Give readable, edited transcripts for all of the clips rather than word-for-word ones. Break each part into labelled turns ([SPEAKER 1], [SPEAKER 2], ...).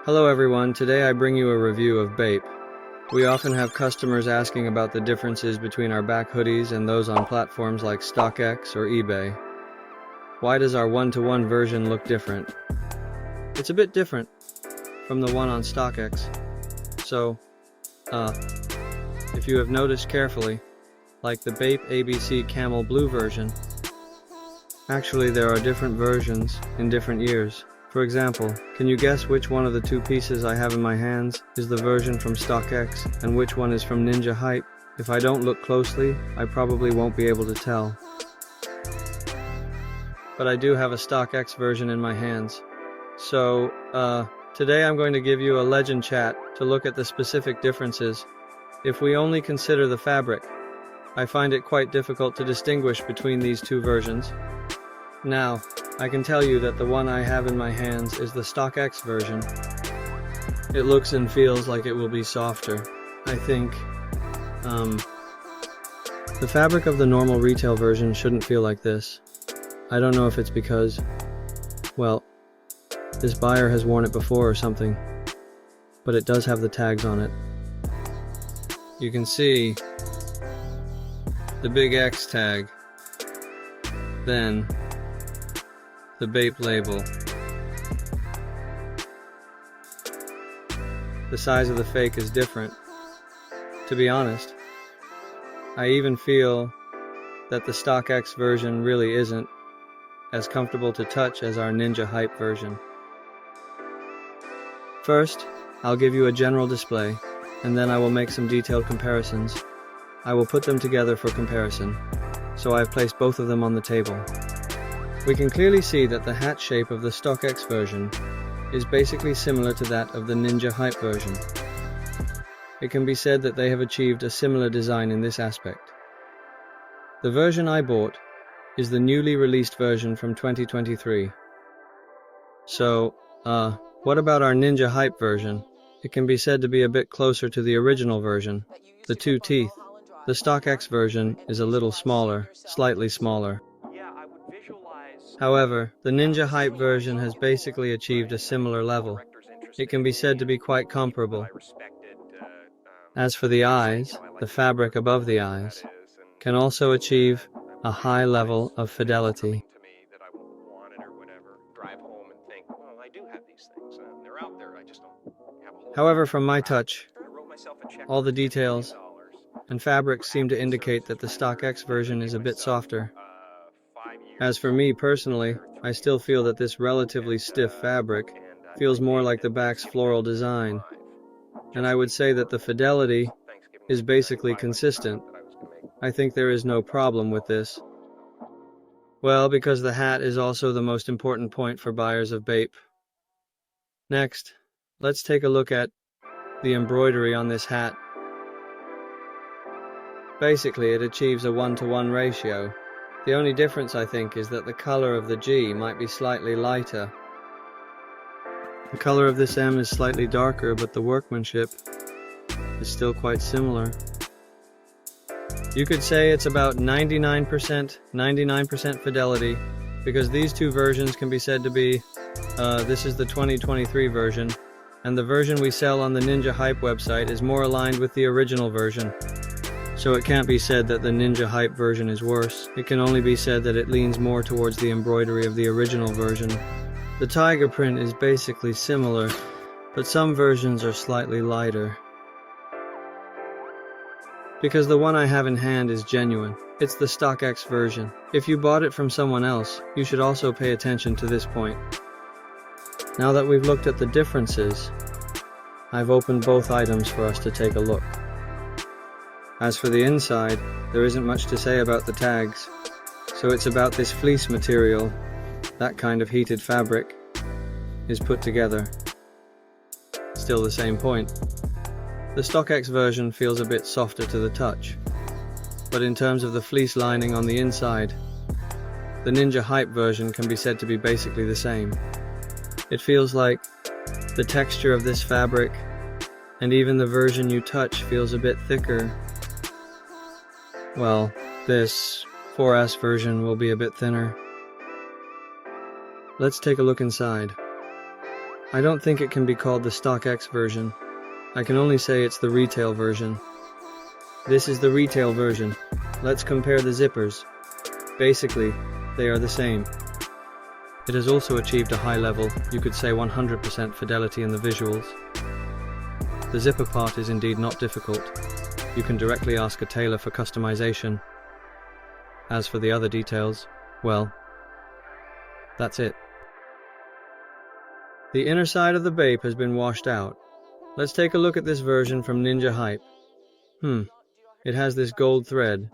[SPEAKER 1] Hello everyone, today I bring you a review of Bape. We often have customers asking about the differences between our back hoodies and those on platforms like StockX or eBay. Why does our one-to-one version look different? It's a bit different from the one on StockX. So, if you have noticed carefully, like the Bape ABC Camel Blue version, actually there are different versions in different years. For example, can you guess which one of the two pieces I have in my hands is the version from StockX and which one is from Ninjahype? If I don't look closely, I probably won't be able to tell. But I do have a StockX version in my hands. So, today I'm going to give you a legend chat to look at the specific differences. If we only consider the fabric, I find it quite difficult to distinguish between these two versions. Now, I can tell you that the one I have in my hands is the StockX version. It looks and feels like it will be softer. I think, the fabric of the normal retail version shouldn't feel like this. I don't know if it's because, well, this buyer has worn it before or something, but it does have the tags on it. You can see the big X tag, then the Bape label. The size of the fake is different. To be honest, I even feel that the StockX version really isn't as comfortable to touch as our Ninjahype version. First, I'll give you a general display, and then I will make some detailed comparisons. I will put them together for comparison, so I've placed both of them on the table. We can clearly see that the hat shape of the StockX version is basically similar to that of the Ninjahype version. It can be said that they have achieved a similar design in this aspect. The version I bought is the newly released version from 2023. So, what about our Ninjahype version? It can be said to be a bit closer to the original version. The two teeth. The StockX version is a little smaller, slightly smaller. However, the Ninjahype version has basically achieved a similar level. It can be said to be quite comparable. As for the eyes, the fabric above the eyes can also achieve a high level of fidelity. However, from my touch, all the details and fabrics seem to indicate that the StockX version is a bit softer. As for me personally, I still feel that this relatively stiff fabric feels more like the back's floral design, and I would say that the fidelity is basically consistent. I think there is no problem with this. Well, because the hat is also the most important point for buyers of Bape. Next, let's take a look at the embroidery on this hat. Basically, it achieves a 1-to-1 ratio. The only difference, I think, is that the color of the G might be slightly lighter. The color of this M is slightly darker, but the workmanship is still quite similar. You could say it's about 99% fidelity, because these two versions can be said to be, this is the 2023 version, and the version we sell on the Ninjahype website is more aligned with the original version. So it can't be said that the Ninjahype version is worse. It can only be said that it leans more towards the embroidery of the original version. The tiger print is basically similar, but some versions are slightly lighter. Because the one I have in hand is genuine. It's the StockX version. If you bought it from someone else, you should also pay attention to this point. Now that we've looked at the differences, I've opened both items for us to take a look. As for the inside, there isn't much to say about the tags. So it's about this fleece material, that kind of heated fabric, is put together. Still the same point. The StockX version feels a bit softer to the touch. But in terms of the fleece lining on the inside, the Ninjahype version can be said to be basically the same. It feels like the texture of this fabric, and even the version you touch feels a bit thicker. Well, this 4S version will be a bit thinner. Let's take a look inside. I don't think it can be called the StockX version. I can only say it's the retail version. This is the retail version. Let's compare the zippers. Basically, they are the same. It has also achieved a high level, you could say 100% fidelity in the visuals. The zipper part is indeed not difficult. You can directly ask a tailor for customization. As for the other details, well, that's it. The inner side of the Bape has been washed out. Let's take a look at this version from Ninjahype. It has this gold thread,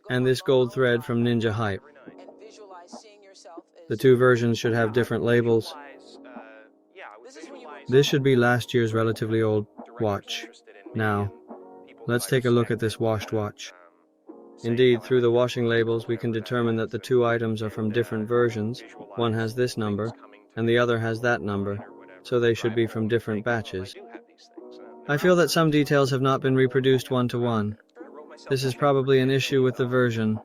[SPEAKER 1] and this gold thread from Ninjahype. The two versions should have different labels. This should be last year's relatively old watch. Now, let's take a look at this washed watch. Indeed, through the washing labels we can determine that the two items are from different versions. One has this number, and the other has that number, so they should be from different batches. I feel that some details have not been reproduced one-to-one. This is probably an issue with the version.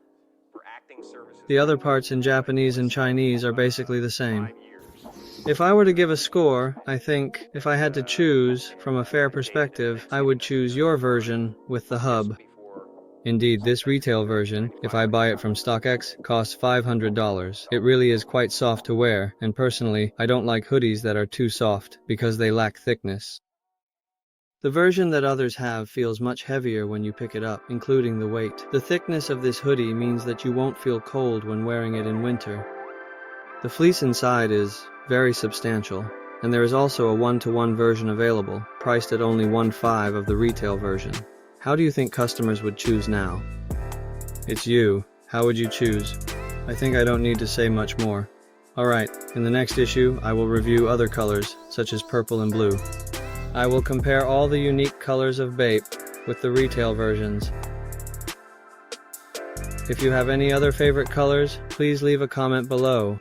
[SPEAKER 1] The other parts in Japanese and Chinese are basically the same. If I were to give a score, I think, if I had to choose from a fair perspective, I would choose your version with the hub. Indeed, this retail version, if I buy it from StockX, costs $500. It really is quite soft to wear, and personally, I don't like hoodies that are too soft, because they lack thickness. The version that others have feels much heavier when you pick it up, including the weight. The thickness of this hoodie means that you won't feel cold when wearing it in winter. The fleece inside is very substantial, and there is also a one-to-one version available, priced at only 1/5 of the retail version. How do you think customers would choose now? It's you. How would you choose? I think I don't need to say much more. Alright, in the next issue, I will review other colors, such as purple and blue. I will compare all the unique colors of Bape with the retail versions. If you have any other favorite colors, please leave a comment below.